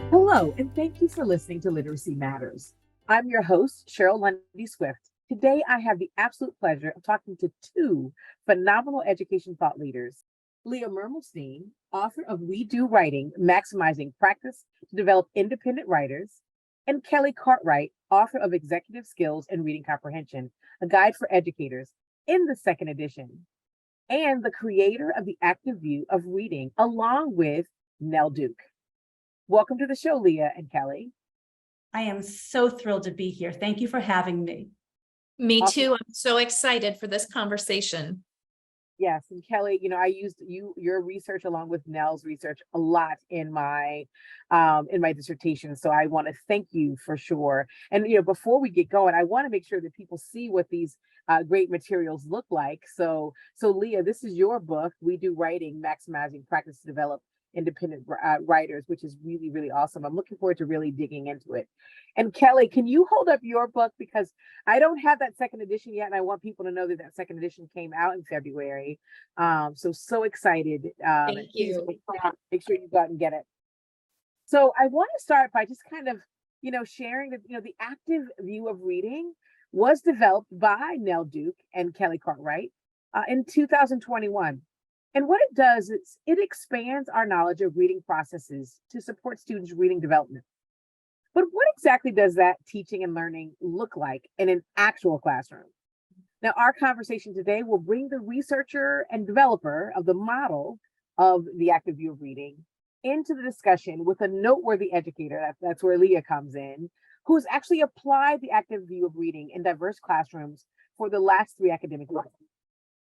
Hello, and thank you for listening to Literacy Matters. I'm your host, Cheryl Lundy Swift. Today, I have the absolute pleasure of talking to two phenomenal education thought leaders, Leah Mermelstein, author of We Do Writing, Maximizing Practice to Develop Independent Writers, and Kelly Cartwright, author of Executive Skills and Reading Comprehension, a guide for educators in the second edition, and the creator of the Active View of Reading, along with Nell Duke. Welcome to the show, Leah and Kelly. I am so thrilled to be here. Thank you for having me. Me Awesome. too. I'm so excited for this conversation. Yes, and Kelly, I used your research along with Nell's research a lot in my dissertation. So I want to thank you for sure. And before we get going, I want to make sure that people see what these great materials look like. So Leah, this is your book, We Do Writing, Maximizing Practice to Develop Independent Writers, which is really, really awesome. I'm looking forward to really digging into it. And Kelly, can you hold up your book? Because I don't have that second edition yet, and I want people to know that second edition came out in February. So excited. Thank you. Make sure you go out and get it. So I want to start by just kind of, sharing that, the Active View of Reading was developed by Nell Duke and Kelly Cartwright in 2021. And what it does is it expands our knowledge of reading processes to support students' reading development. But what exactly does that teaching and learning look like in an actual classroom? Now, our conversation today will bring the researcher and developer of the model of the Active View of Reading into the discussion with a noteworthy educator, that's where Leah comes in, who's actually applied the Active View of Reading in diverse classrooms for the last 3 academic years.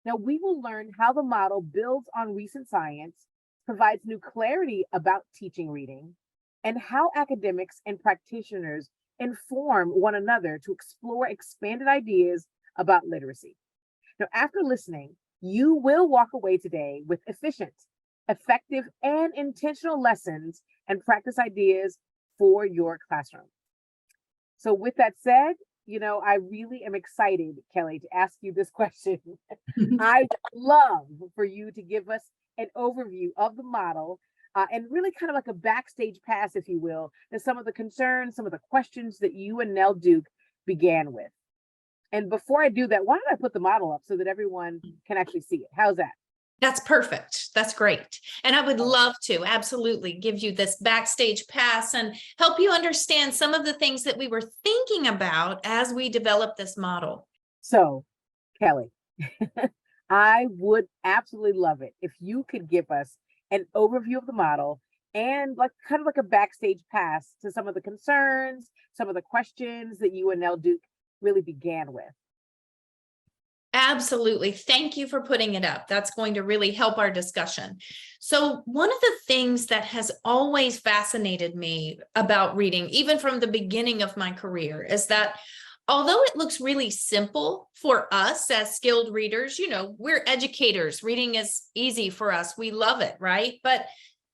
Now, we will learn how the model builds on recent science, provides new clarity about teaching reading, and how academics and practitioners inform one another to explore expanded ideas about literacy. Now, after listening, you will walk away today with efficient, effective, and intentional lessons and practice ideas for your classroom. So with that said, I really am excited, Kelly, to ask you this question. I'd love for you to give us an overview of the model and really kind of like a backstage pass, if you will, to some of the concerns, some of the questions that you and Nell Duke began with. And before I do that, why don't I put the model up so that everyone can actually see it? How's that? That's perfect. That's great. And I would love to absolutely give you this backstage pass and help you understand some of the things that we were thinking about as we developed this model. So, Kelly, I would absolutely love it if you could give us an overview of the model and kind of like a backstage pass to some of the concerns, some of the questions that you and Nell Duke really began with. Absolutely. Thank you for putting it up. That's going to really help our discussion. So one of the things that has always fascinated me about reading, even from the beginning of my career, is that although it looks really simple for us as skilled readers, we're educators. Reading is easy for us. We love it, right? But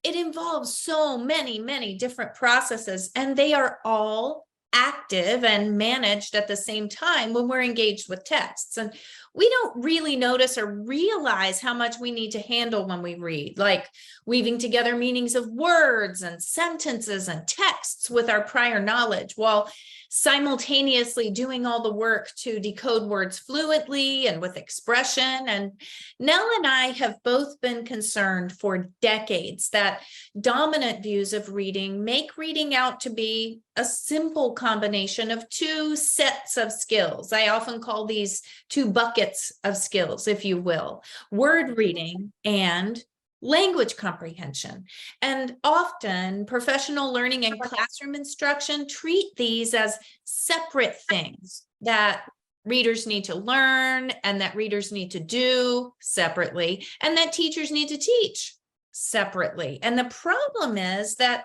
it involves so many, many different processes, and they are all active and managed at the same time when we're engaged with texts. And we don't really notice or realize how much we need to handle when we read, like weaving together meanings of words and sentences and texts with our prior knowledge, while simultaneously doing all the work to decode words fluently and with expression. And Nell and I have both been concerned for decades that dominant views of reading make reading out to be a simple combination of 2 sets of skills. I often call these 2 buckets of skills, if you will, word reading and language comprehension. And often professional learning and classroom instruction treat these as separate things that readers need to learn and that readers need to do separately and that teachers need to teach separately. And the problem is that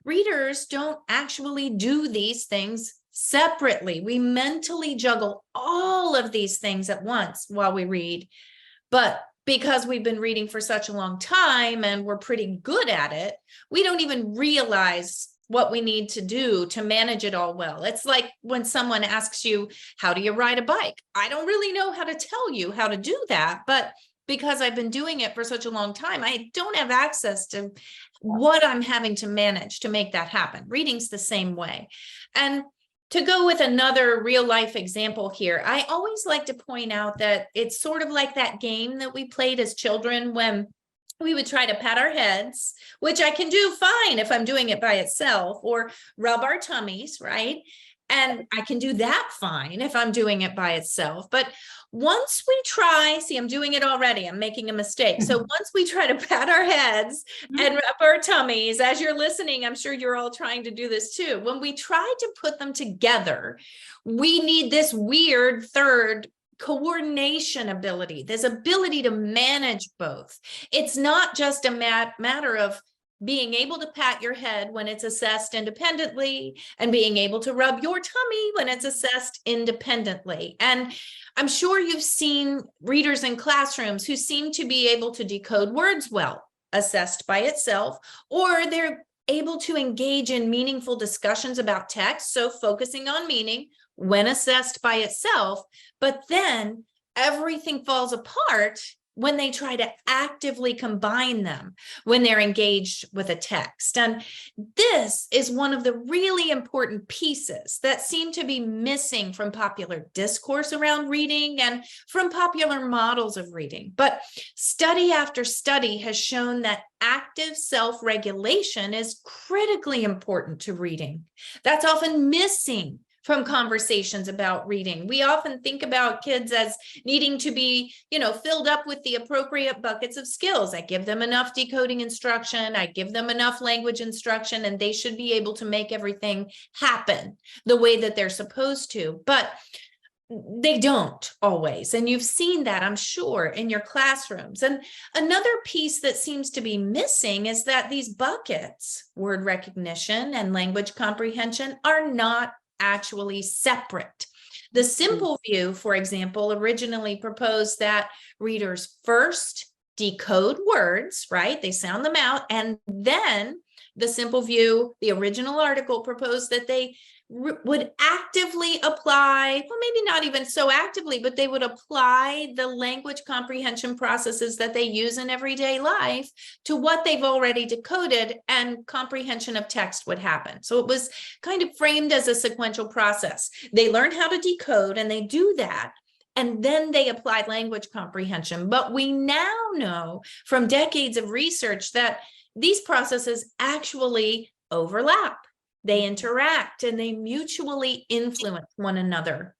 readers don't actually do these things separately. We mentally juggle all of these things at once while we read, but because we've been reading for such a long time and we're pretty good at it, we don't even realize what we need to do to manage it all well. It's like when someone asks you, how do you ride a bike? I don't really know how to tell you how to do that, but because I've been doing it for such a long time, I don't have access to what I'm having to manage to make that happen. Reading's the same way. And to go with another real life example here, I always like to point out that it's sort of like that game that we played as children when we would try to pat our heads, which I can do fine if I'm doing it by itself, or rub our tummies, right? And I can do that fine if I'm doing it by itself. But once we try, see, I'm doing it already. I'm making a mistake. So once we try to pat our heads and rub our tummies, as you're listening, I'm sure you're all trying to do this too. When we try to put them together, we need this weird third coordination ability, this ability to manage both. It's not just a matter of being able to pat your head when it's assessed independently and being able to rub your tummy when it's assessed independently. And I'm sure you've seen readers in classrooms who seem to be able to decode words well, assessed by itself, or they're able to engage in meaningful discussions about text, so focusing on meaning when assessed by itself, but then everything falls apart when they try to actively combine them when they're engaged with a text. And this is one of the really important pieces that seem to be missing from popular discourse around reading and from popular models of reading. But study after study has shown that active self-regulation is critically important to reading. That's often missing from conversations about reading. We often think about kids as needing to be, filled up with the appropriate buckets of skills. I give them enough decoding instruction, I give them enough language instruction, and they should be able to make everything happen the way that they're supposed to. But they don't always. And you've seen that, I'm sure, in your classrooms. And another piece that seems to be missing is that these buckets, word recognition and language comprehension, are not actually separate. The simple view, for example, originally proposed that readers first decode words, right? They sound them out. And then the simple view, the original article proposed that they would actively apply, well, maybe not even so actively, but they would apply the language comprehension processes that they use in everyday life to what they've already decoded, and comprehension of text would happen. So it was kind of framed as a sequential process. They learn how to decode and they do that, and then they apply language comprehension. But we now know from decades of research that these processes actually overlap. They interact and they mutually influence one another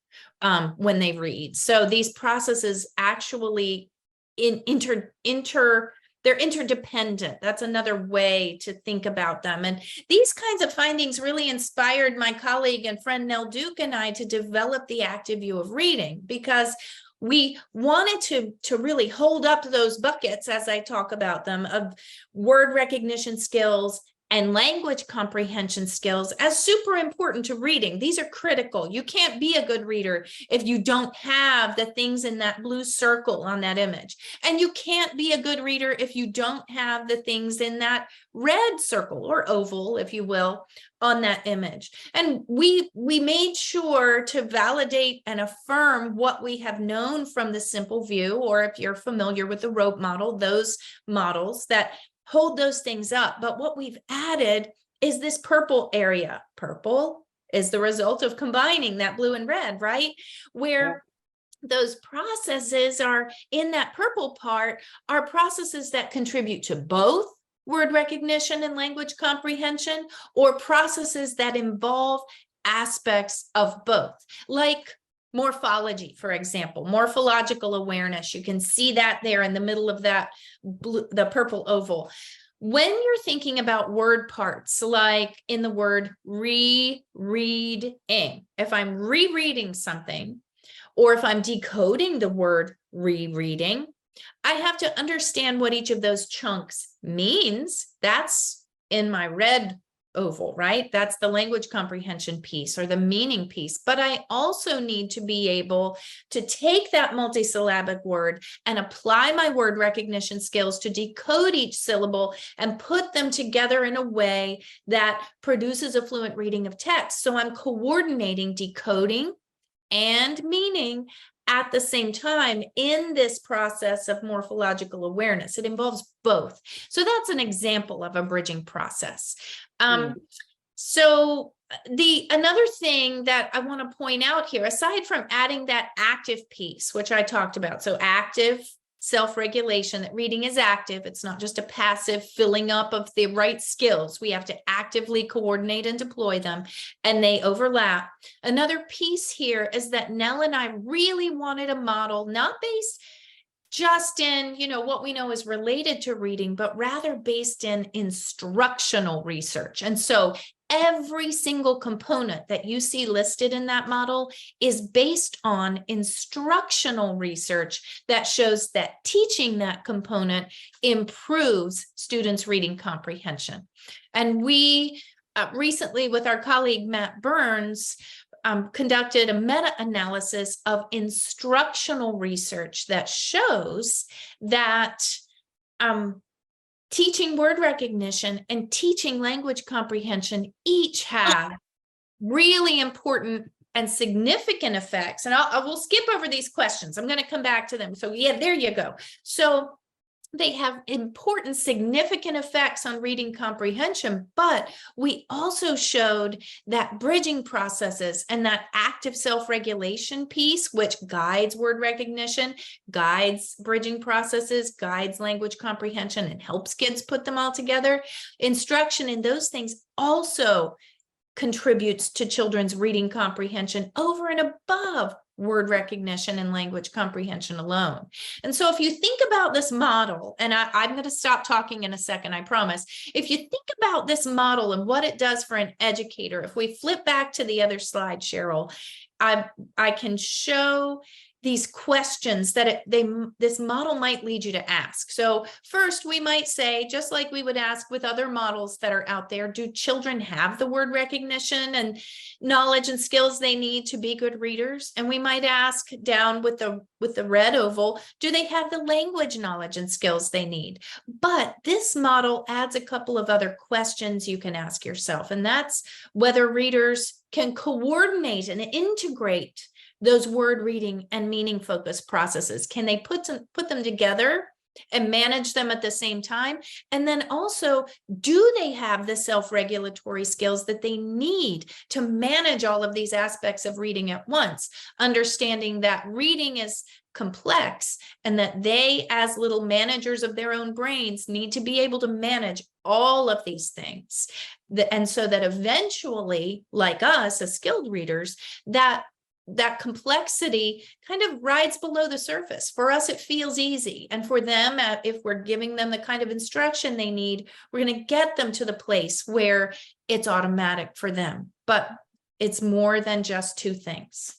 when they read. So these processes actually they're interdependent. That's another way to think about them. And these kinds of findings really inspired my colleague and friend Nell Duke and I to develop the active view of reading, because we wanted to really hold up those buckets, as I talk about them, of word recognition skills and language comprehension skills as super important to reading. These are critical. You can't be a good reader if you don't have the things in that blue circle on that image. And you can't be a good reader if you don't have the things in that red circle, or oval, if you will, on that image. And we made sure to validate and affirm what we have known from the simple view, or if you're familiar with the rope model, those models that hold those things up. But what we've added is this purple area. Purple is the result of combining that blue and red, right? Where those processes are in that purple part are processes that contribute to both word recognition and language comprehension, or processes that involve aspects of both, like morphology, for example, morphological awareness. You can see that there in the middle of that blue, the purple oval. When you're thinking about word parts, like in the word rereading, if I'm rereading something, or if I'm decoding the word rereading, I have to understand what each of those chunks means. That's in my red oval, right? That's the language comprehension piece, or the meaning piece. But I also need to be able to take that multisyllabic word and apply my word recognition skills to decode each syllable and put them together in a way that produces a fluent reading of text. So I'm coordinating decoding and meaning at the same time in this process of morphological awareness. It involves both. So that's an example of a bridging process. So another thing that I want to point out here, aside from adding that active piece, which I talked about, so active self-regulation, that reading is active. It's not just a passive filling up of the right skills. We have to actively coordinate and deploy them, and they overlap. Another piece here is that Nell and I really wanted a model not based just in, what we know is related to reading, but rather based in instructional research. And so every single component that you see listed in that model is based on instructional research that shows that teaching that component improves students' reading comprehension. And we recently, with our colleague Matt Burns, conducted a meta-analysis of instructional research that shows that teaching word recognition and teaching language comprehension each have really important and significant effects. And I will skip over these questions. I'm going to come back to them. So yeah, there you go. So they have important, significant effects on reading comprehension, but we also showed that bridging processes and that active self-regulation piece, which guides word recognition, guides bridging processes, guides language comprehension, and helps kids put them all together. Instruction in those things also contributes to children's reading comprehension over and above word recognition and language comprehension alone. And so if you think about this model, and I'm going to stop talking in a second, I promise. If you think about this model and what it does for an educator, if we flip back to the other slide, Cheryl, I can show these questions that this model might lead you to ask. So first, we might say, just like we would ask with other models that are out there, do children have the word recognition and knowledge and skills they need to be good readers? And we might ask down with the red oval, do they have the language knowledge and skills they need? But this model adds a couple of other questions you can ask yourself, and that's whether readers can coordinate and integrate those word reading and meaning focused processes. Can they put them together and manage them at the same time? And then also, do they have the self-regulatory skills that they need to manage all of these aspects of reading at once, understanding that reading is complex and that they, as little managers of their own brains, need to be able to manage all of these things. And so that eventually, like us as skilled readers, that complexity kind of rides below the surface. For us, it feels easy. And for them, if we're giving them the kind of instruction they need, we're going to get them to the place where it's automatic for them. But it's more than just two things.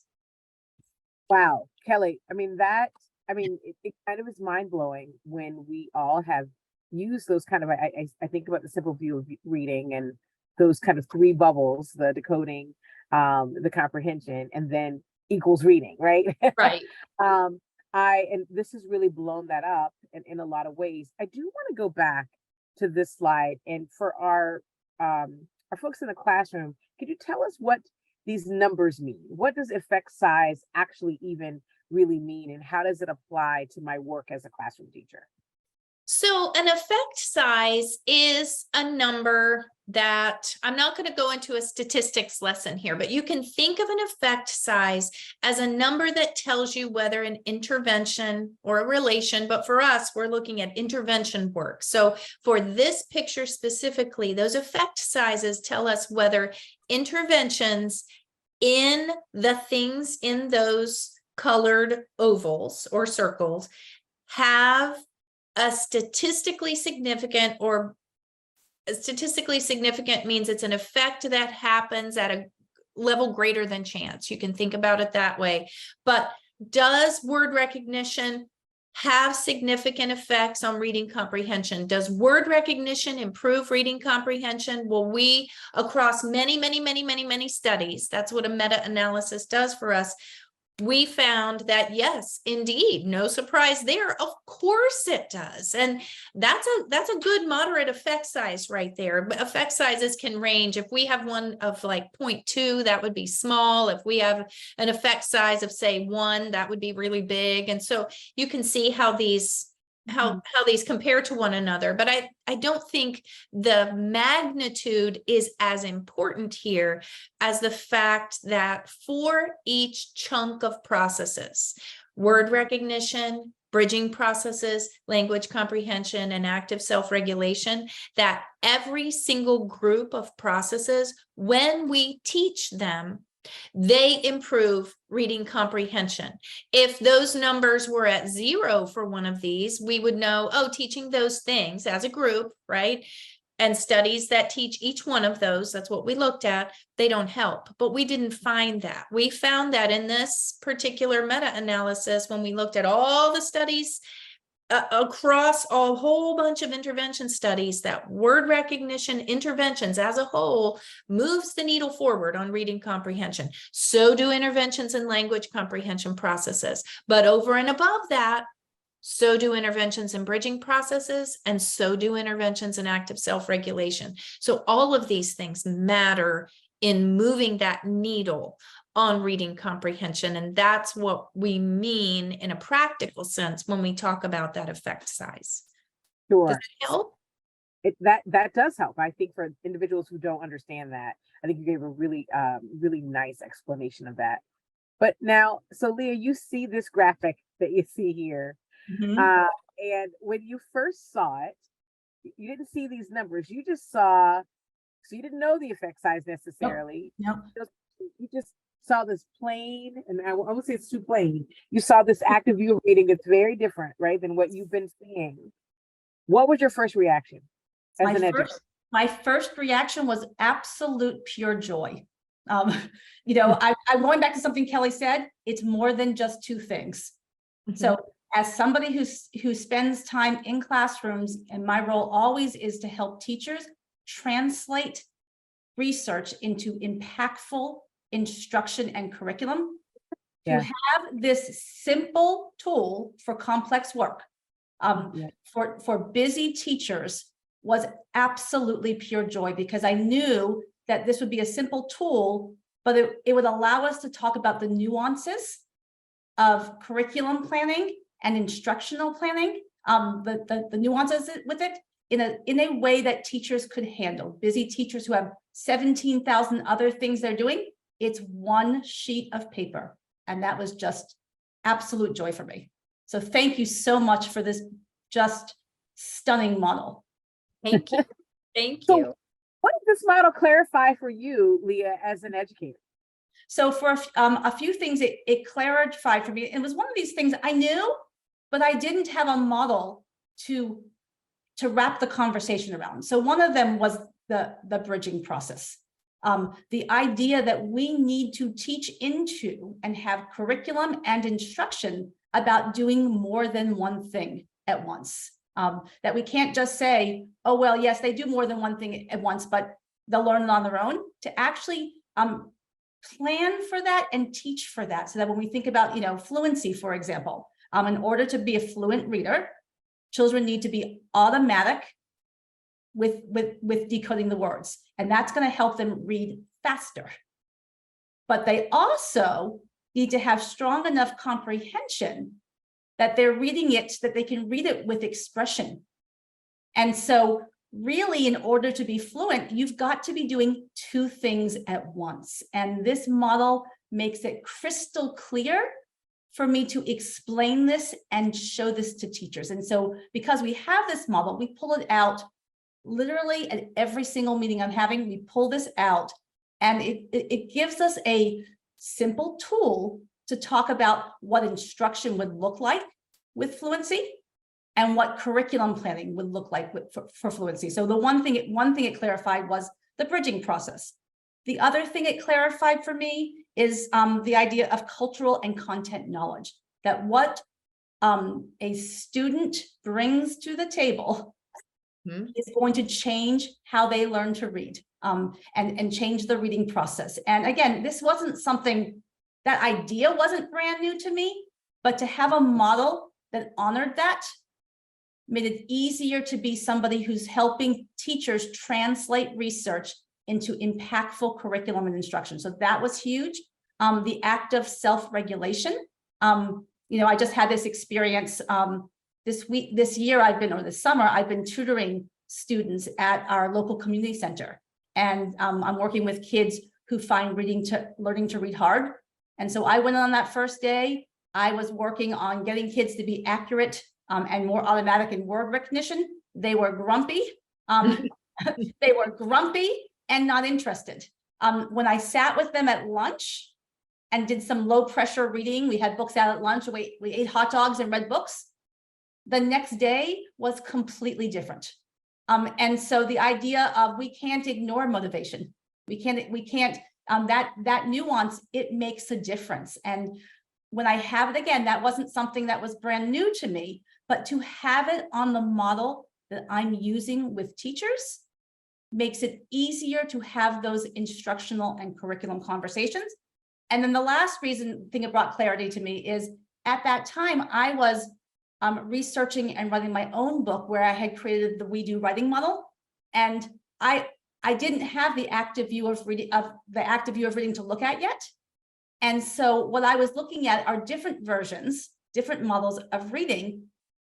Wow, Kelly, it kind of is mind-blowing when we all have used those kind of, I think about the simple view of reading and those kind of three bubbles, the decoding, the comprehension, and then equals reading, right? Right. And this has really blown that up in a lot of ways. I do want to go back to this slide, and for our folks in the classroom, could you tell us what these numbers mean? What does effect size actually even really mean, and how does it apply to my work as a classroom teacher? So an effect size is a number that I'm not going to go into a statistics lesson here, but you can think of an effect size as a number that tells you whether an intervention or a relation, but for us, we're looking at intervention work. So for this picture specifically, those effect sizes tell us whether interventions in the things in those colored ovals or circles have a statistically significant, or statistically significant means it's an effect that happens at a level greater than chance. You can think about it that way. But does word recognition have significant effects on reading comprehension? Does word recognition improve reading comprehension? Well, we, across many studies, that's what a meta-analysis does for us, we found that yes, indeed, no surprise there. Of course it does. And that's a good moderate effect size right there. But effect sizes can range. If we have one of like 0.2, that would be small. If we have an effect size of say 1, that would be really big. And so you can see how these how these compare to one another. But I don't think the magnitude is as important here as the fact that for each chunk of processes, word recognition, bridging processes, language comprehension, and active self-regulation, that every single group of processes, when we teach them, they improve reading comprehension. If those numbers were at 0 for one of these, we would know, oh, teaching those things as a group, right? And studies that teach each one of those, that's what we looked at, they don't help. But we didn't find that. We found that in this particular meta-analysis, when we looked at all the studies across a whole bunch of intervention studies, that word recognition interventions as a whole moves the needle forward on reading comprehension. So do interventions in language comprehension processes. But over and above that, so do interventions in bridging processes, and so do interventions in active self-regulation. So all of these things matter in moving that needle on reading comprehension. And that's what we mean in a practical sense when we talk about that effect size. Sure. Does it help? That does help. I think for individuals who don't understand that, I think you gave a really nice explanation of that. But now, so Leah, you see this graphic that you see here. And when you first saw it, you didn't see these numbers. You just saw, so you didn't know the effect size necessarily. Nope. You just saw this plain, and I won't say it's too plain. You saw this active view of reading that's very different, right, than what you've been seeing. What was your first reaction as an educator? My first reaction was absolute pure joy. You know, I'm going back to something Kelly said. It's more than just two things. So as somebody who spends time in classrooms, and my role always is to help teachers translate research into impactful instruction and curriculum. To have this simple tool for complex work for busy teachers was absolutely pure joy, because I knew that this would be a simple tool, but it would allow us to talk about the nuances of curriculum planning and instructional planning, the nuances with it in a way that teachers could handle. Busy teachers who have 17,000 other things they're doing, it's one sheet of paper. And that was just absolute joy for me. So thank you so much for this just stunning model. Thank you. Thank So, you. what did this model clarify for you, Leah, as an educator? So for a few things, it clarified for me. It was one of these things I knew, but I didn't have a model to wrap the conversation around. So one of them was the bridging process. The idea that we need to teach into and have curriculum and instruction about doing more than one thing at once. That we can't just say, oh, well, yes, they do more than one thing at once, but they'll learn it on their own. To actually plan for that and teach for that. So that when we think about, you know, fluency, for example, in order to be a fluent reader, children need to be automatic with decoding the words, and that's going to help them read faster. But they also need to have strong enough comprehension that they're reading it, that they can read it with expression. And so really, in order to be fluent, you've got to be doing two things at once. And this model makes it crystal clear for me to explain this and show this to teachers. And so because we have this model, we pull it out literally at every single meeting I'm having. We pull this out, and it gives us a simple tool to talk about what instruction would look like with fluency and what curriculum planning would look like for fluency. So the one thing it clarified was the bridging process. The other thing it clarified for me is the idea of cultural and content knowledge, that what a student brings to the table is going to change how they learn to read and change the reading process. And again, this wasn't something that idea wasn't brand new to me, but to have a model that honored that made it easier to be somebody who's helping teachers translate research into impactful curriculum and instruction. So that was huge. The act of self-regulation. I just had this experience this summer, I've been tutoring students at our local community center. And I'm working with kids who find learning to read hard. And so I went on that first day. I was working on getting kids to be accurate and more automatic in word recognition. They were grumpy. They were grumpy and not interested. When I sat with them at lunch and did some low pressure reading, we had books out at lunch, we ate hot dogs and read books. The next day was completely different. And so the idea of we can't ignore motivation. That nuance, it makes a difference. And when I have it again, that wasn't something that was brand new to me, but to have it on the model that I'm using with teachers makes it easier to have those instructional and curriculum conversations. And then the last thing it brought clarity to me is at that time, I was researching and writing my own book where I had created the We Do writing model. And I didn't have the active view of reading to look at yet. And so what I was looking at are different versions, different models of reading,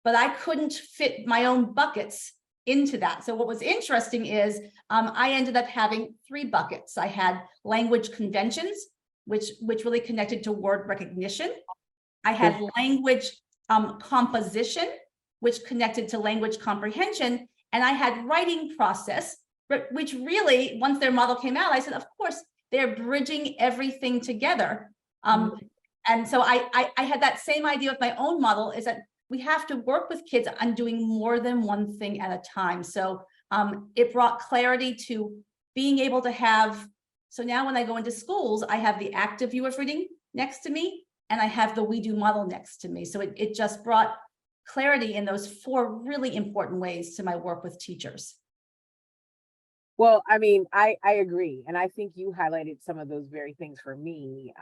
but I couldn't fit my own buckets into that. So what was interesting is I ended up having 3 buckets. I had language conventions, which really connected to word recognition. I had language composition, which connected to language comprehension. And I had writing process, which really, once their model came out, I said, of course, they're bridging everything together. And so I had that same idea with my own model, is that we have to work with kids on doing more than one thing at a time. So it brought clarity to being able to have, so now when I go into schools, I have the active view of reading next to me, and I have the We Do model next to me. So it just brought clarity in those 4 really important ways to my work with teachers. Well, I mean, I agree. And I think you highlighted some of those very things for me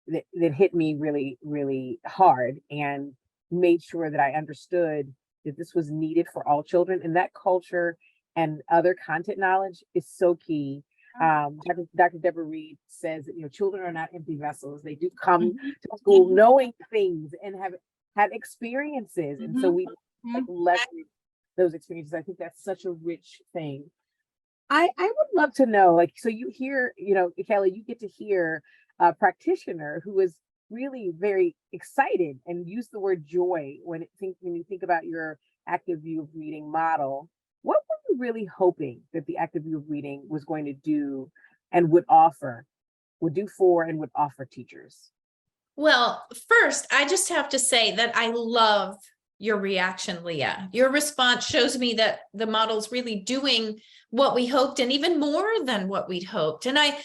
that hit me really, really hard, and made sure that I understood that this was needed for all children, and that culture and other content knowledge is so key. Dr. Deborah Reed says that, children are not empty vessels. They do come to school knowing things and have had experiences. And so we leverage those experiences. I think that's such a rich thing. I would love to know, so you hear, Kelly, you get to hear a practitioner who is really very excited and use the word joy when you think about your active view of reading model. What were you really hoping that the active view of reading was going to do and would offer teachers? Well, first, I just have to say that I love your reaction, Leah. Your response shows me that the model's really doing what we hoped, and even more than what we'd hoped. And I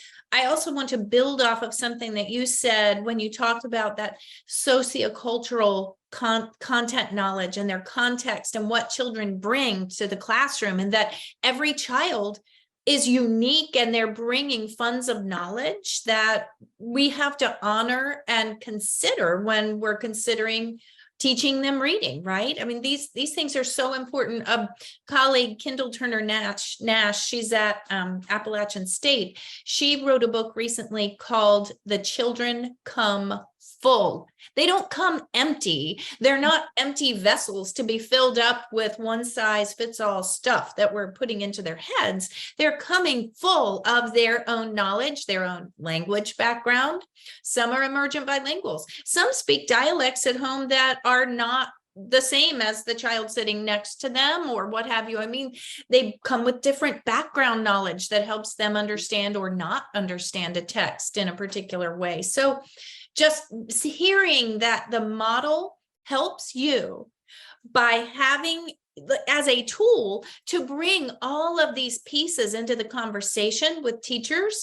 also want to build off of something that you said when you talked about that sociocultural content knowledge and their context and what children bring to the classroom, and that every child is unique and they're bringing funds of knowledge that we have to honor and consider when we're considering teaching them reading, right? I mean, these things are so important. A colleague, Kendall Turner Nash, she's at Appalachian State. She wrote a book recently called The Children Come Full. They don't come empty. They're not empty vessels to be filled up with one size fits all stuff that we're putting into their heads. They're coming full of their own knowledge, their own language background. Some are emergent bilinguals. Some speak dialects at home that are not the same as the child sitting next to them or what have you. I mean, they come with different background knowledge that helps them understand or not understand a text in a particular way. So just hearing that the model helps you by having as a tool to bring all of these pieces into the conversation with teachers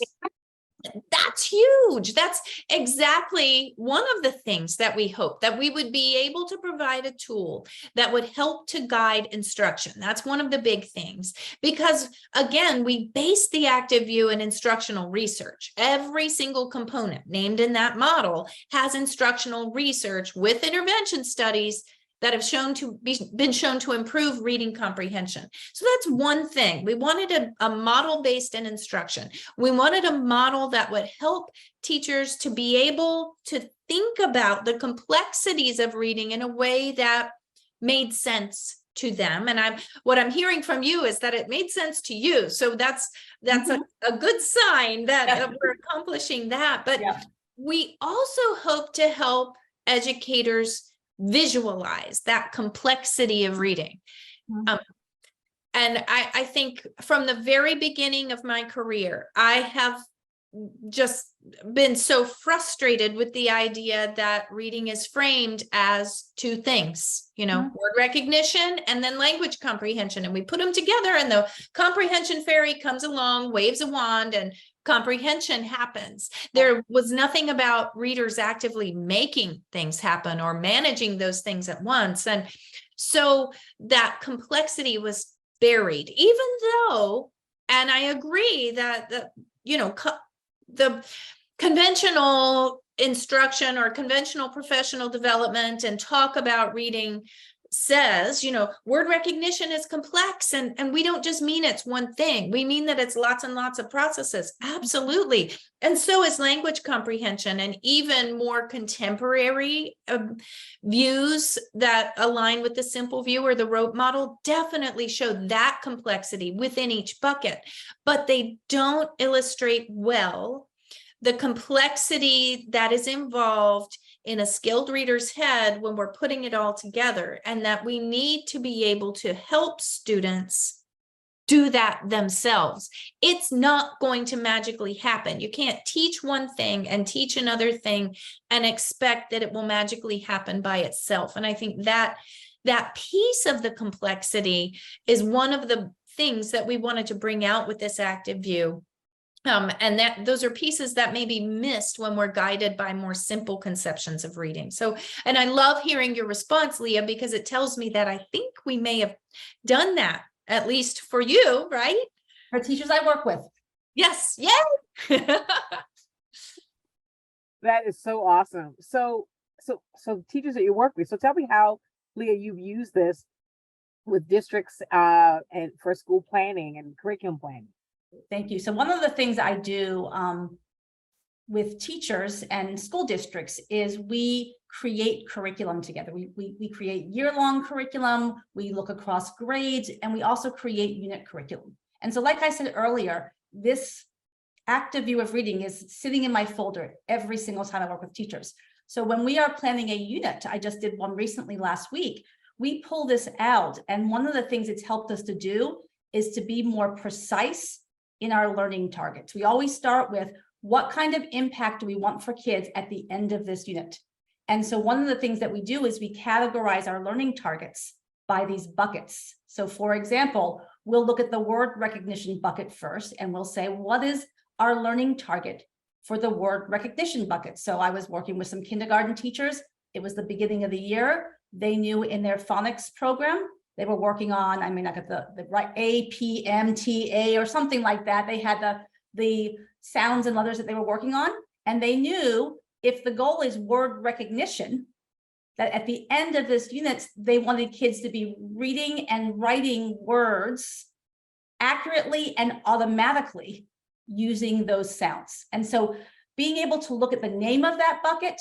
That's huge. That's exactly one of the things that we hope, that we would be able to provide a tool that would help to guide instruction. That's one of the big things, because again, we base the active view in instructional research. Every single component named in that model has instructional research with intervention studies that have been shown to improve reading comprehension. So that's one thing. We wanted a model based in instruction. We wanted a model that would help teachers to be able to think about the complexities of reading in a way that made sense to them. And what I'm hearing from you is that it made sense to you. So that's a good sign that we're accomplishing that. But we also hope to help educators visualize that complexity of reading. And I think from the very beginning of my career, I have just been so frustrated with the idea that reading is framed as two things, word recognition and then language comprehension. And we put them together and the comprehension fairy comes along, waves a wand, and comprehension happens. There was nothing about readers actively making things happen or managing those things at once. And so that complexity was buried, even though, and I agree that the conventional instruction or conventional professional development and talk about reading says, word recognition is complex, and we don't just mean it's one thing. We mean that it's lots and lots of processes. Absolutely. And so is language comprehension, and even more contemporary views that align with the simple view or the rote model definitely show that complexity within each bucket, but they don't illustrate well the complexity that is involved in a skilled reader's head when we're putting it all together, and that we need to be able to help students do that themselves. It's not going to magically happen. You can't teach one thing and teach another thing and expect that it will magically happen by itself. And I think that piece of the complexity is one of the things that we wanted to bring out with this active view. And those are pieces that may be missed when we're guided by more simple conceptions of reading. So, and I love hearing your response, Leah, because it tells me that I think we may have done that, at least for you, right? For teachers I work with. Yes. Yay. That is so awesome. So teachers that you work with. So tell me how, Leah, you've used this with districts and for school planning and curriculum planning. Thank you. So one of the things I do with teachers and school districts is we create curriculum together. We create year-long curriculum, we look across grades, and we also create unit curriculum. And so like I said earlier, this active view of reading is sitting in my folder every single time I work with teachers. So when we are planning a unit, I just did one recently last week, we pull this out. And one of the things it's helped us to do is to be more precise in our learning targets. We always start with what kind of impact do we want for kids at the end of this unit? And so one of the things that we do is we categorize our learning targets by these buckets. So for example, we'll look at the word recognition bucket first, and we'll say, what is our learning target for the word recognition bucket? So I was working with some kindergarten teachers. It was the beginning of the year. They knew in their phonics program, they were working on, I mean, I got the right A, P, M, T, A, or something like that. They had the sounds and letters that they were working on. And they knew if the goal is word recognition, that at the end of this unit, they wanted kids to be reading and writing words accurately and automatically using those sounds. And so being able to look at the name of that bucket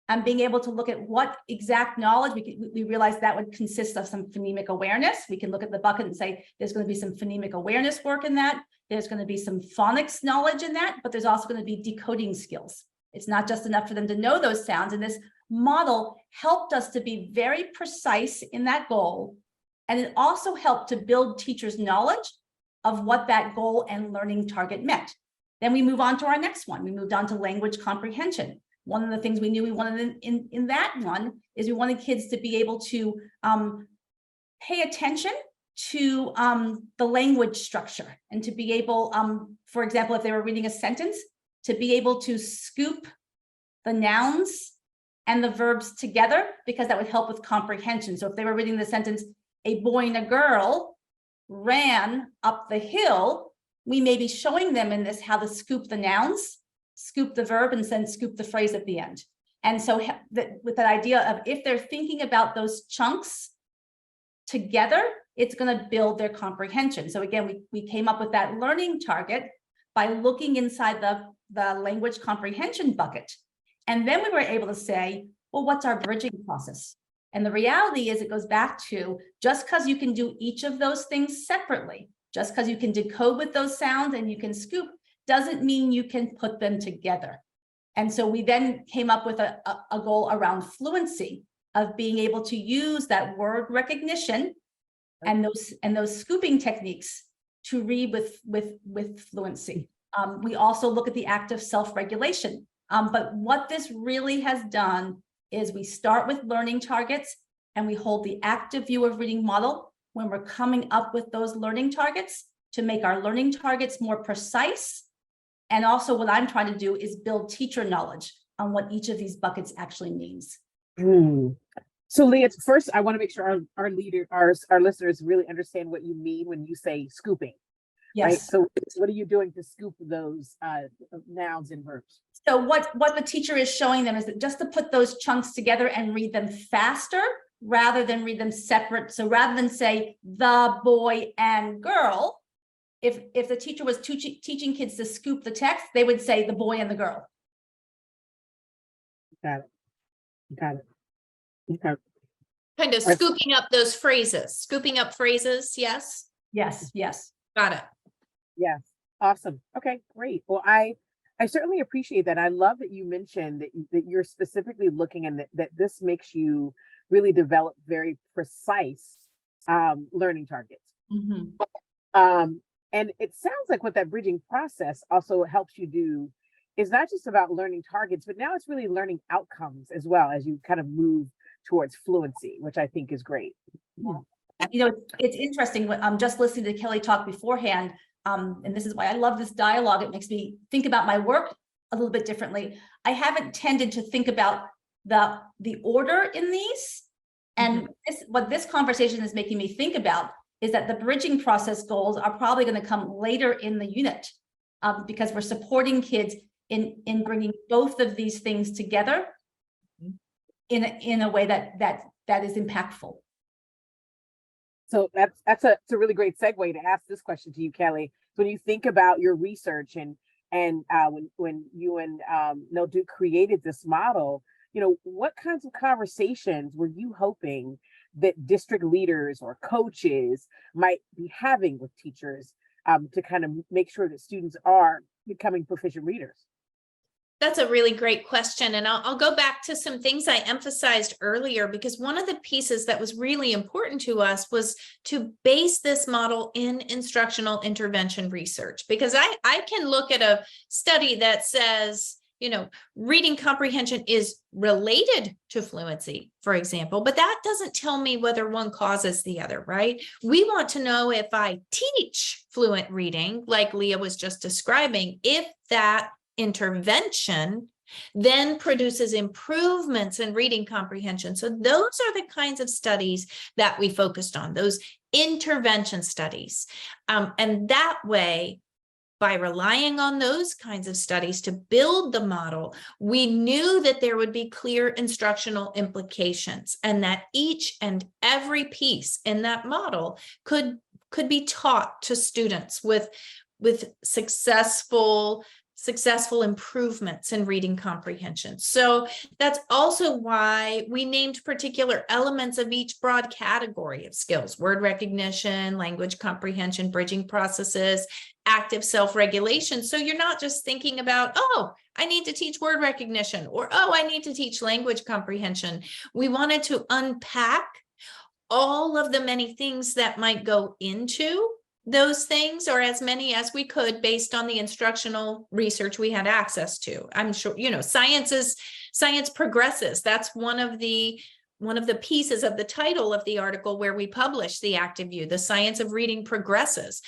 and being able to look at what exact knowledge, we realized that would consist of some phonemic awareness. We can look at the bucket and say, there's going to be some phonemic awareness work in that. There's going to be some phonics knowledge in that, but there's also going to be decoding skills. It's not just enough for them to know those sounds. And this model helped us to be very precise in that goal. And it also helped to build teachers' knowledge of what that goal and learning target meant. Then we move on to our next one. We moved on to language comprehension. One of the things we knew we wanted in that one is we wanted kids to be able to pay attention to the language structure and to be able, for example, if they were reading a sentence, to be able to scoop the nouns and the verbs together, because that would help with comprehension. So if they were reading the sentence, a boy and a girl ran up the hill, we may be showing them in this how to scoop the nouns, scoop the verb, and then scoop the phrase at the end. And so with that idea of if they're thinking about those chunks together, it's going to build their comprehension. So again, we came up with that learning target by looking inside the language comprehension bucket. And then we were able to say, well, what's our bridging process? And the reality is it goes back to just because you can do each of those things separately, just because you can decode with those sounds and you can scoop, doesn't mean you can put them together. And so we then came up with a goal around fluency, of being able to use that word recognition and those scooping techniques to read with fluency. We also look at the act of self-regulation. But what this really has done is we start with learning targets and we hold the active view of reading model when we're coming up with those learning targets to make our learning targets more precise. And also what I'm trying to do is build teacher knowledge on what each of these buckets actually means. So Leah, first, I want to make sure our listeners really understand what you mean when you say scooping. Yes. Right? So what are you doing to scoop those nouns and verbs? So what the teacher is showing them is that just to put those chunks together and read them faster rather than read them separate. So rather than say the boy and girl, if the teacher was teaching kids to scoop the text, they would say the boy and the girl. Got it. Okay. Kind of scooping up those phrases, scooping up phrases. Yes. Yes. Got it. Yes. Awesome. Okay, great. Well, I certainly appreciate that. I love that you mentioned that you're specifically looking and that this makes you really develop very precise learning targets. And it sounds like what that bridging process also helps you do is not just about learning targets, but now it's really learning outcomes as well as you kind of move towards fluency, which I think is great. Yeah. You know, it's interesting. I'm just listening to Kelly talk beforehand. And this is why I love this dialogue. It makes me think about my work a little bit differently. I haven't tended to think about the order in these. And what this conversation is making me think about is that the bridging process goals are probably going to come later in the unit because we're supporting kids in bringing both of these things together in a way that is impactful. So that's a really great segue to ask this question to you, Kelly. So when you think about your research and when you and Nell Duke created this model, you know, what kinds of conversations were you hoping that district leaders or coaches might be having with teachers to kind of make sure that students are becoming proficient readers? That's a really great question. And I'll go back to some things I emphasized earlier, because one of the pieces that was really important to us was to base this model in instructional intervention research, because I can look at a study that says, you know, reading comprehension is related to fluency, for example, but that doesn't tell me whether one causes the other, right? We want to know if I teach fluent reading, like Leah was just describing, if that intervention then produces improvements in reading comprehension. So those are the kinds of studies that we focused on, those intervention studies. And that way, by relying on those kinds of studies to build the model, we knew that there would be clear instructional implications and that each and every piece in that model could be taught to students with successful improvements in reading comprehension. So that's also why we named particular elements of each broad category of skills: word recognition, language comprehension, bridging processes, active self-regulation. So you're not just thinking about, oh, I need to teach word recognition, or, oh, I need to teach language comprehension. We wanted to unpack all of the many things that might go into those things, or as many as we could based on the instructional research we had access to. I'm sure, you know, science progresses. That's one of the pieces of the title of the article where we published the active view. The science of reading progresses.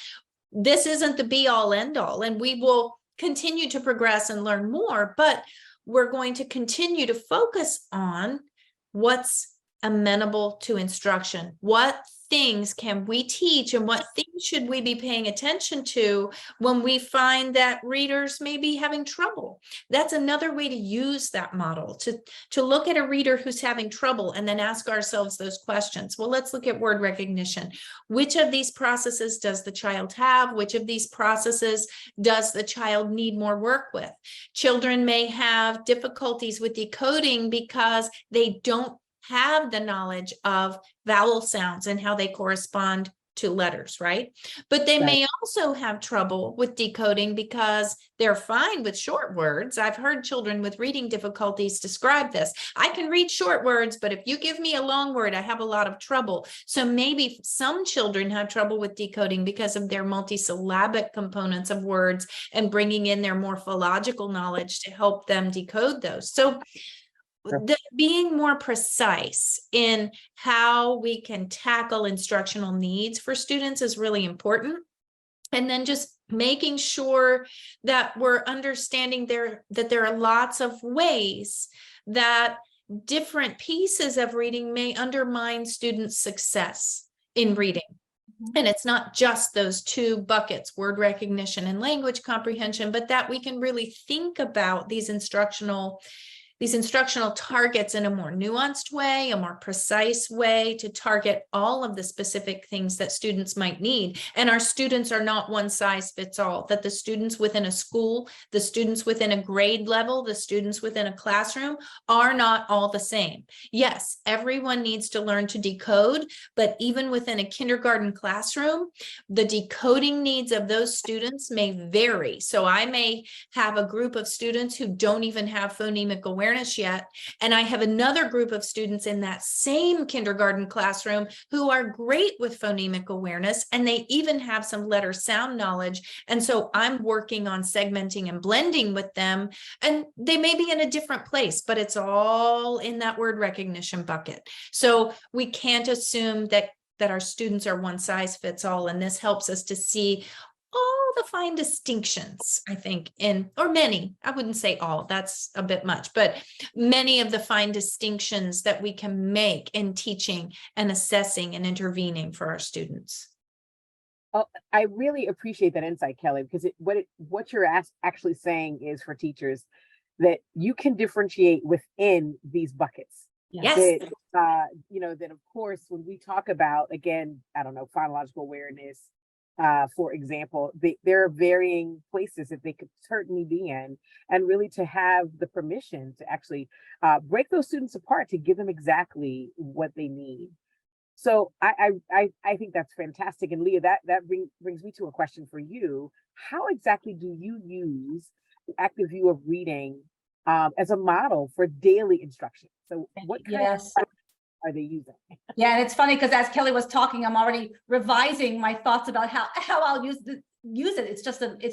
This isn't the be all end all, and we will continue to progress and learn more, but we're going to continue to focus on what's amenable to instruction. What things can we teach and what things should we be paying attention to when we find that readers may be having trouble? That's another way to use that model, to look at a reader who's having trouble and then ask ourselves those questions. Well, let's look at word recognition. Which of these processes does the child have? Which of these processes does the child need more work with? Children may have difficulties with decoding because they don't have the knowledge of vowel sounds and how they correspond to letters, right? But they may also have trouble with decoding because they're fine with short words. I've heard children with reading difficulties describe this. I can read short words, but if you give me a long word, I have a lot of trouble. So maybe some children have trouble with decoding because of their multisyllabic components of words and bringing in their morphological knowledge to help them decode those. So being more precise in how we can tackle instructional needs for students is really important. And then just making sure that we're understanding that there are lots of ways that different pieces of reading may undermine students' success in reading. And it's not just those two buckets, word recognition and language comprehension, but that we can really think about these instructional targets in a more nuanced way, a more precise way to target all of the specific things that students might need. And our students are not one size fits all, that the students within a school, the students within a grade level, the students within a classroom are not all the same. Yes, everyone needs to learn to decode, but even within a kindergarten classroom, the decoding needs of those students may vary. So I may have a group of students who don't even have phonemic awareness yet, and I have another group of students in that same kindergarten classroom who are great with phonemic awareness, and they even have some letter sound knowledge. And so I'm working on segmenting and blending with them, and they may be in a different place, but it's all in that word recognition bucket. So we can't assume that our students are one size fits all, and this helps us to see all the fine distinctions, I think, or many, I wouldn't say all, that's a bit much, but many of the fine distinctions that we can make in teaching and assessing and intervening for our students. Oh, I really appreciate that insight, Kelly, because what you're actually saying is for teachers that you can differentiate within these buckets. Yes. That of course, when we talk about, again, I don't know, phonological awareness, for example, there are varying places that they could certainly be in, and really to have the permission to actually break those students apart to give them exactly what they need. So I think that's fantastic. And Leah, that brings me to a question for you. How exactly do you use the active view of reading as a model for daily instruction? So what kind of are they using? Yeah, and it's funny because as Kelly was talking, I'm already revising my thoughts about how I'll use it. It's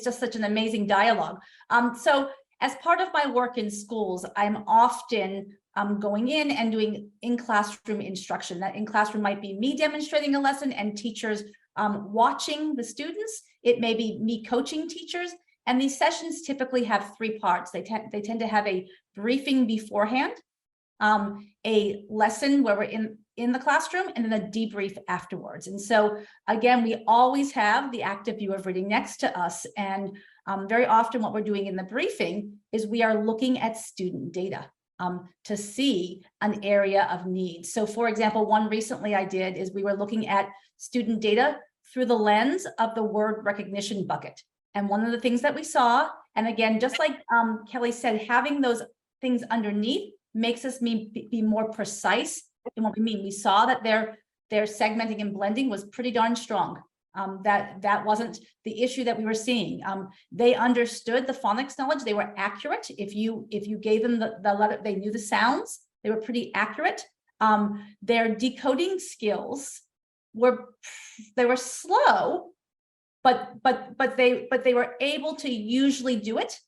just such an amazing dialogue. So as part of my work in schools, I'm often going in and doing in-classroom instruction. That in-classroom might be me demonstrating a lesson and teachers watching the students. It may be me coaching teachers. And these sessions typically have three parts. They tend to have a briefing beforehand, a lesson where we're in the classroom, and then a debrief afterwards. And so again, we always have the active view of reading next to us. And very often what we're doing in the briefing is we are looking at student data to see an area of need. So for example, one recently I did is we were looking at student data through the lens of the word recognition bucket. And one of the things that we saw, and again, just like Kelly said, having those things underneath makes us be more precise in what we mean. We saw that their segmenting and blending was pretty darn strong. That wasn't the issue that we were seeing. They understood the phonics knowledge. They were accurate. If you gave them the letter, they knew the sounds. They were pretty accurate. Their decoding skills were slow, but they were able to usually do it.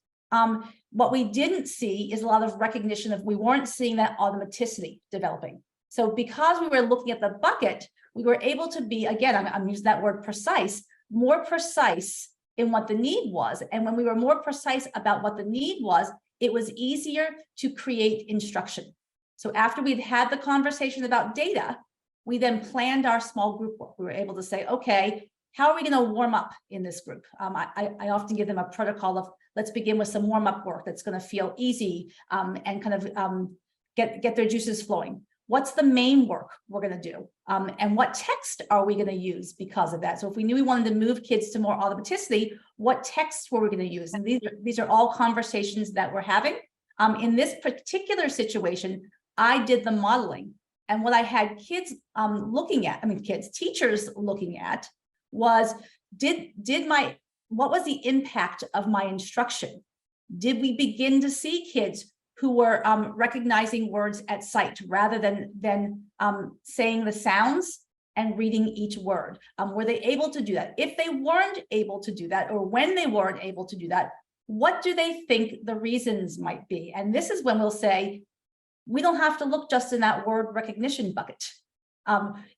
What we didn't see is a lot of recognition of, we weren't seeing that automaticity developing. So because we were looking at the bucket, we were able to be, again, I'm using that word precise, more precise in what the need was. And when we were more precise about what the need was, it was easier to create instruction. So after we'd had the conversation about data, we then planned our small group work. We were able to say, okay, how are we going to warm up in this group? I often give them a protocol of, let's begin with some warm up work that's going to feel easy and kind of get their juices flowing. What's the main work we're going to do? And what text are we going to use because of that? So if we knew we wanted to move kids to more automaticity, what texts were we going to use? And these are all conversations that we're having. In this particular situation, I did the modeling. And what I had kids teachers looking at was, what was the impact of my instruction? Did we begin to see kids who were recognizing words at sight rather than saying the sounds and reading each word? Were they able to do that? If they weren't able to do that, or when they weren't able to do that, what do they think the reasons might be? And this is when we'll say, we don't have to look just in that word recognition bucket.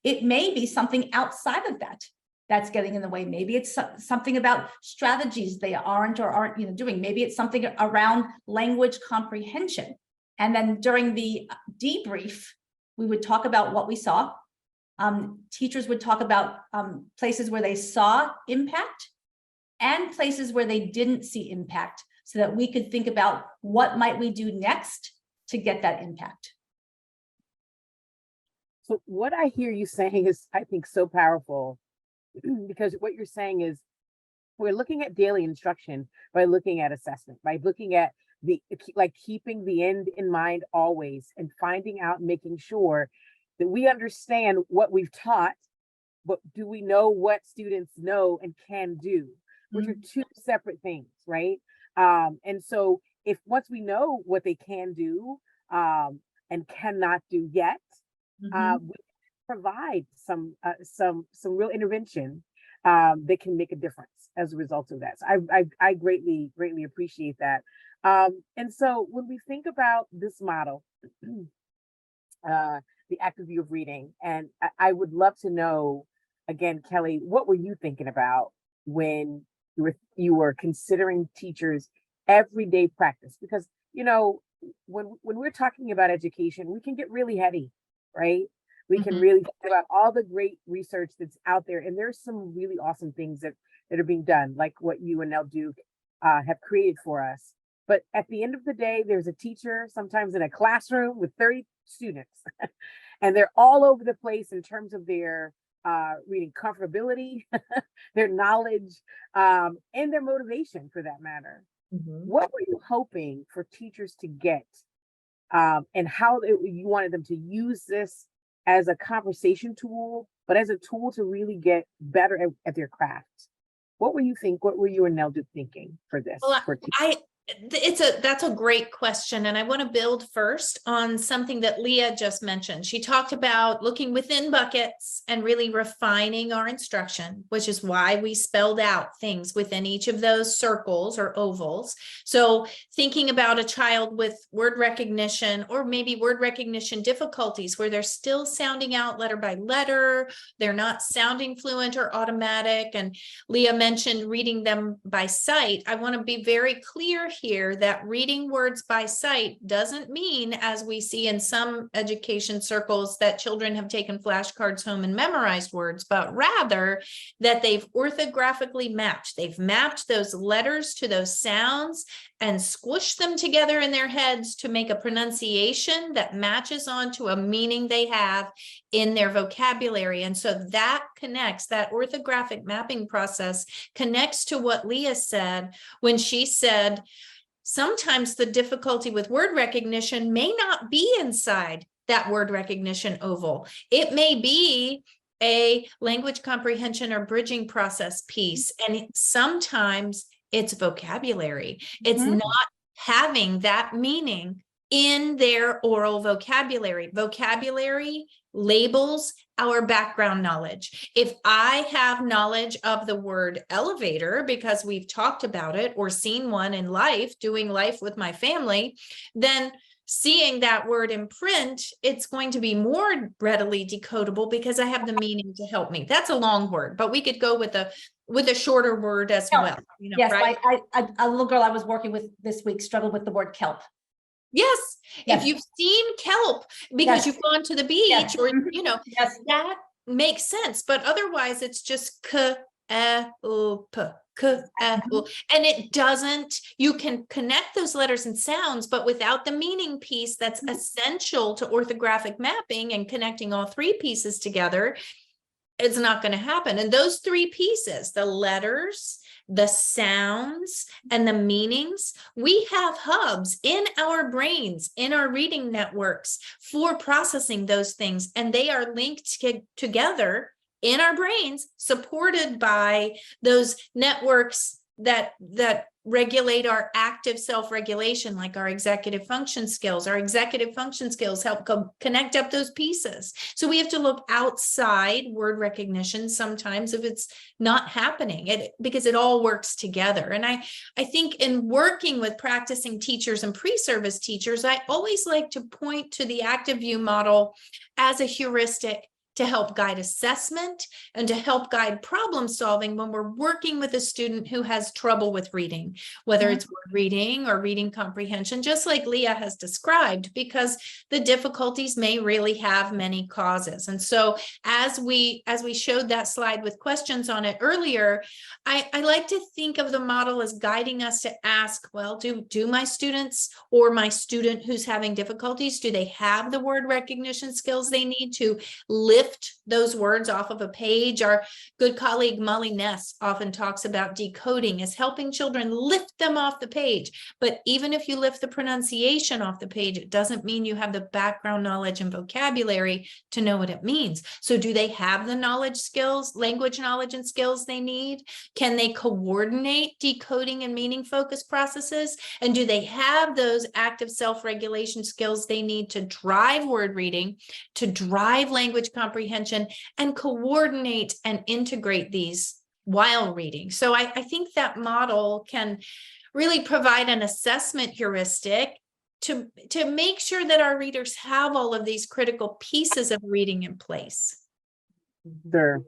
It may be something outside of that that's getting in the way. Maybe it's something about strategies they aren't doing. Maybe it's something around language comprehension. And then during the debrief, we would talk about what we saw. Teachers would talk about places where they saw impact and places where they didn't see impact, so that we could think about what might we do next to get that impact. So what I hear you saying is, I think, so powerful, because what you're saying is, we're looking at daily instruction by looking at assessment, by looking at keeping the end in mind always, and finding out, making sure that we understand what we've taught, but do we know what students know and can do, which are two separate things, right? And so if once we know what they can do and cannot do yet, we provide some real intervention that can make a difference as a result of that. So I greatly appreciate that. And so when we think about this model, the active view of reading, and I would love to know, again, Kelly, what were you thinking about when you were considering teachers' everyday practice? Because, you know, when we're talking about education, we can get really heavy, right? We can really think about all the great research that's out there, and there's some really awesome things that are being done, like what you and Nell Duke have created for us. But at the end of the day, there's a teacher sometimes in a classroom with 30 students, and they're all over the place in terms of their reading comfortability, their knowledge, and their motivation, for that matter. What were you hoping for teachers to get, and how you wanted them to use this as a conversation tool, but as a tool to really get better at their craft? What were you and Nell Duke thinking for this? Well, that's a great question. And I want to build first on something that Leah just mentioned. She talked about looking within buckets and really refining our instruction, which is why we spelled out things within each of those circles or ovals. So thinking about a child with word recognition, or maybe word recognition difficulties, where they're still sounding out letter by letter, they're not sounding fluent or automatic. And Leah mentioned reading them by sight. I want to be very clear here that reading words by sight doesn't mean, as we see in some education circles, that children have taken flashcards home and memorized words, but rather that they've orthographically mapped. They've mapped those letters to those sounds and squished them together in their heads to make a pronunciation that matches onto a meaning they have in their vocabulary. And so that connects, that orthographic mapping process connects to what Leah said when she said, sometimes the difficulty with word recognition may not be inside that word recognition oval. It may be a language comprehension or bridging process piece. And sometimes it's vocabulary. It's not having that meaning in their oral vocabulary. Vocabulary labels our background knowledge. If I have knowledge of the word elevator because we've talked about it or seen one in life, doing life with my family, then seeing that word in print, it's going to be more readily decodable because I have the meaning to help me. That's a long word, but we could go with a shorter word as Kelp. well. You know, Yes, right? a little girl I was working with this week struggled with the word kelp. Yes. Yes. If you've seen kelp because Yes. you've gone to the beach Yes. or, Mhm. you know, Yes. that makes sense. But otherwise it's just and it doesn't, you can connect those letters and sounds, but without the meaning piece that's essential to orthographic mapping and connecting all three pieces together, it's not going to happen. And those three pieces, the letters, the sounds, and the meanings, we have hubs in our brains, in our reading networks for processing those things. And they are linked together in our brains, supported by those networks that regulate our active self-regulation, like our executive function skills. Our executive function skills help connect up those pieces. So we have to look outside word recognition sometimes if it's not happening, because it all works together. And I think in working with practicing teachers and pre-service teachers, I always like to point to the active view model as a heuristic to help guide assessment and to help guide problem solving when we're working with a student who has trouble with reading, whether it's word reading or reading comprehension, just like Leah has described, because the difficulties may really have many causes. And so as we showed that slide with questions on it earlier, I like to think of the model as guiding us to ask, well, do my students or my student who's having difficulties, do they have the word recognition skills they need to lift those words off of a page? Our good colleague Molly Ness often talks about decoding as helping children lift them off the page. But even if you lift the pronunciation off the page, it doesn't mean you have the background knowledge and vocabulary to know what it means. So do they have the knowledge skills, language knowledge and skills they need? Can they coordinate decoding and meaning focus processes? And do they have those active self-regulation skills they need to drive word reading, to drive language comprehension, and coordinate and integrate these while reading? So I think that model can really provide an assessment heuristic to make sure that our readers have all of these critical pieces of reading in place. Sure.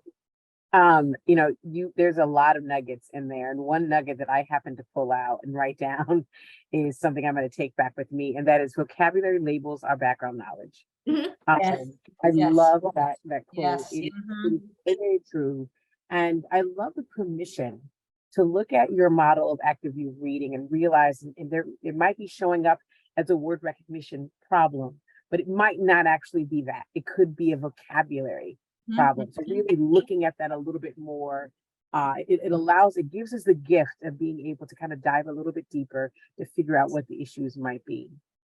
There's a lot of nuggets in there. And one nugget that I happen to pull out and write down is something I'm going to take back with me. And that is vocabulary labels our background knowledge. Yes. I Yes. love that quote. Yes. It is very true. And I love the permission to look at your model of active view reading and realize it might be showing up as a word recognition problem, but it might not actually be that. It could be a vocabulary problem. So really looking at that a little bit more, it gives us the gift of being able to kind of dive a little bit deeper to figure out what the issues might be.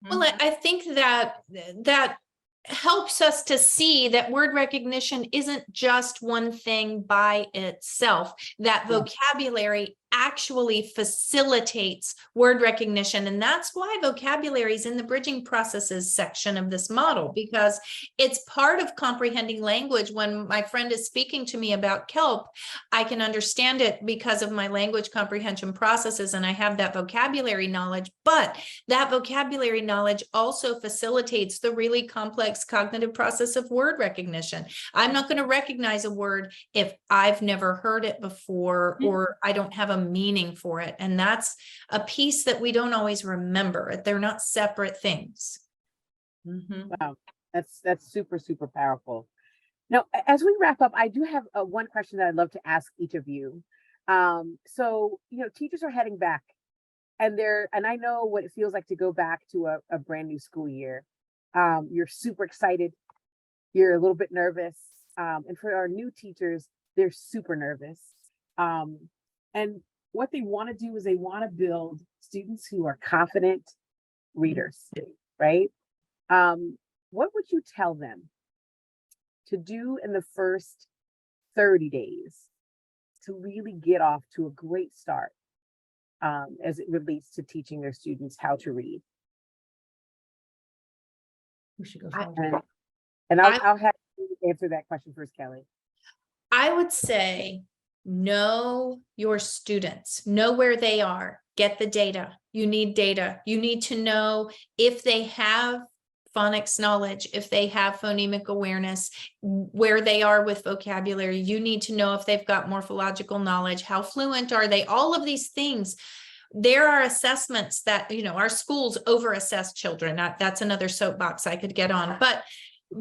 Well, I think that helps us to see that word recognition isn't just one thing by itself, that vocabulary actually facilitates word recognition. And that's why vocabulary is in the bridging processes section of this model, because it's part of comprehending language. When my friend is speaking to me about kelp, I can understand it because of my language comprehension processes, and I have that vocabulary knowledge. But that vocabulary knowledge also facilitates the really complex cognitive process of word recognition. I'm not going to recognize a word if I've never heard it before or I don't have a meaning for it. And that's a piece that we don't always remember. They're not separate things. Wow, that's super, super powerful. Now, as we wrap up, I do have one question that I'd love to ask each of you. So, teachers are heading back, and I know what it feels like to go back to a brand new school year. You're super excited. You're a little bit nervous. And for our new teachers, they're super nervous. And what they want to do is they want to build students who are confident readers, right? What would you tell them to do in the first 30 days to really get off to a great start as it relates to teaching their students how to read? Who should go And I'll have you answer that question first, Kelly. I would say know your students, know where they are, get the data. You need data. You need to know if they have phonics knowledge, if they have phonemic awareness, where they are with vocabulary. You need to know if they've got morphological knowledge, how fluent are they, all of these things. There are assessments that, our schools over-assess children. That's another soapbox I could get on, but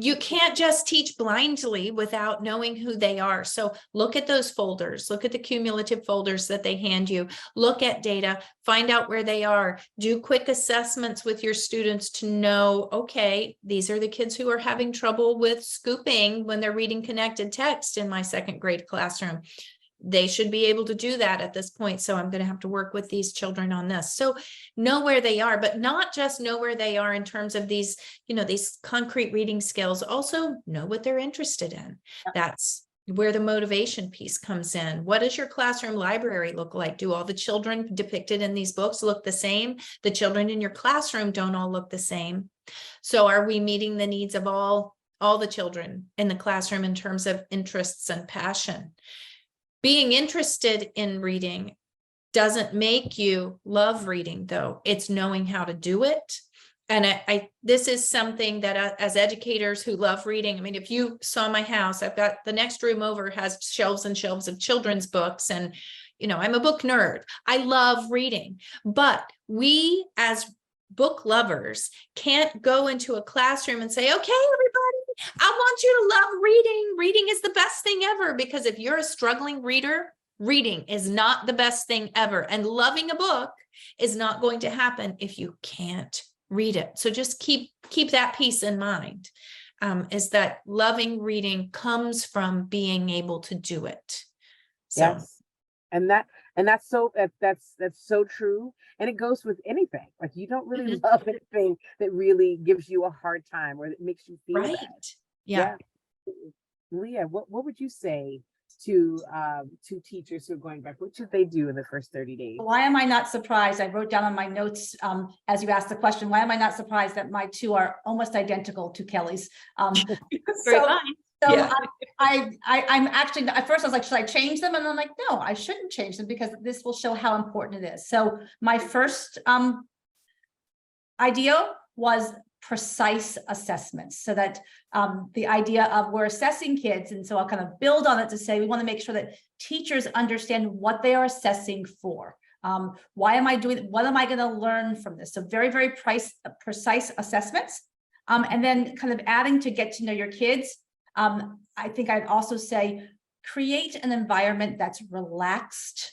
you can't just teach blindly without knowing who they are. So look at those folders, look at the cumulative folders that they hand you, look at data, find out where they are, do quick assessments with your students to know, okay, these are the kids who are having trouble with scooping when they're reading connected text in my second grade classroom. They should be able to do that at this point. So I'm going to have to work with these children on this. So know where they are, but not just know where they are in terms of these, these concrete reading skills. Also know what they're interested in. That's where the motivation piece comes in. What does your classroom library look like? Do all the children depicted in these books look the same? The children in your classroom don't all look the same. So are we meeting the needs of all the children in the classroom in terms of interests and passion? Being interested in reading doesn't make you love reading, though. It's knowing how to do it. And this is something that as educators who love reading, I mean, if you saw my house, I've got the next room over has shelves and shelves of children's books. And, I'm a book nerd. I love reading. But we as book lovers can't go into a classroom and say, okay, everybody, I want you to love reading. Reading is the best thing ever, because if you're a struggling reader, reading is not the best thing ever. And loving a book is not going to happen if you can't read it. So just keep that piece in mind, is that loving reading comes from being able to do it. So. Yes. And that's so true. And it goes with anything. Like, you don't really love anything that really gives you a hard time or that makes you feel Right. bad. Yeah. Leah, what would you say to teachers who are going back? What should they do in the first 30 days? Why am I not surprised? I wrote down on my notes as you asked the question, why am I not surprised that my two are almost identical to Kelly's? I'm actually, at first I was like, should I change them? And I'm like, no, I shouldn't change them, because this will show how important it is. So my first idea was precise assessments, so that the idea of we're assessing kids. And so I'll kind of build on it to say, we want to make sure that teachers understand what they are assessing for. Why am I doing it? What am I going to learn from this? So very, very precise assessments. And then kind of adding to get to know your kids. I think I'd also say create an environment that's relaxed,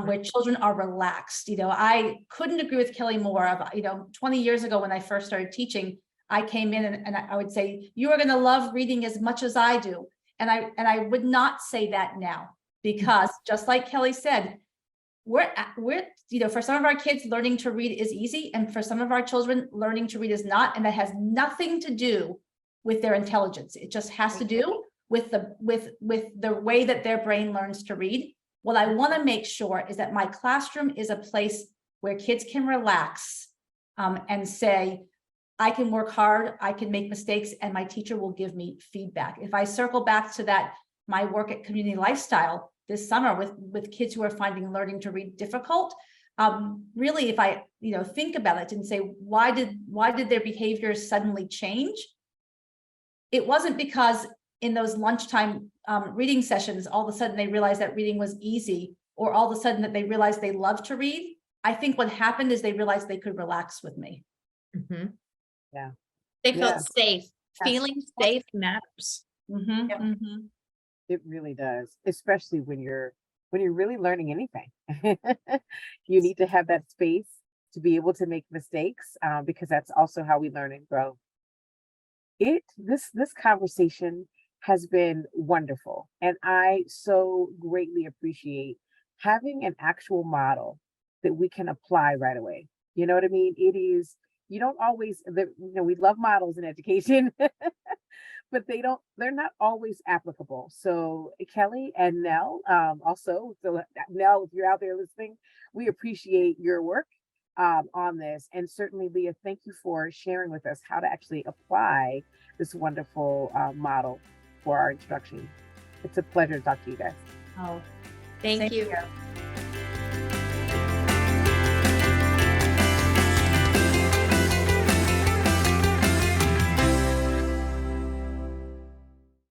where children are relaxed. I couldn't agree with Kelly more. 20 years ago when I first started teaching, I came in and I would say, you are going to love reading as much as I do. And I would not say that now, because just like Kelly said, we're for some of our kids, learning to read is easy. And for some of our children, learning to read is not. And that has nothing to do with their intelligence. It just has to do with the way that their brain learns to read. What I want to make sure is that my classroom is a place where kids can relax and say, I can work hard, I can make mistakes, and my teacher will give me feedback. If I circle back to that, my work at Community Lifestyle this summer with kids who are finding learning to read difficult, really, if I think about it and say, why did their behaviors suddenly change? It wasn't because in those lunchtime reading sessions, all of a sudden they realized that reading was easy, or all of a sudden that they realized they loved to read. I think what happened is they realized they could relax with me. Mm-hmm. Yeah. They felt safe. Yes. Feeling safe matters. Mm-hmm. Yep. Mm-hmm. It really does, especially when you're really learning anything. You need to have that space to be able to make mistakes, because that's also how we learn and grow. This conversation has been wonderful, and I so greatly appreciate having an actual model that we can apply right away. You know what I mean? It is, you don't always, we love models in education, but they're not always applicable. So Kelly and Nell, also, so Nell, if you're out there listening, we appreciate your work on this. And certainly, Leah, thank you for sharing with us how to actually apply this wonderful model for our instruction. It's a pleasure to talk to you guys. Oh, Thank Same you. here.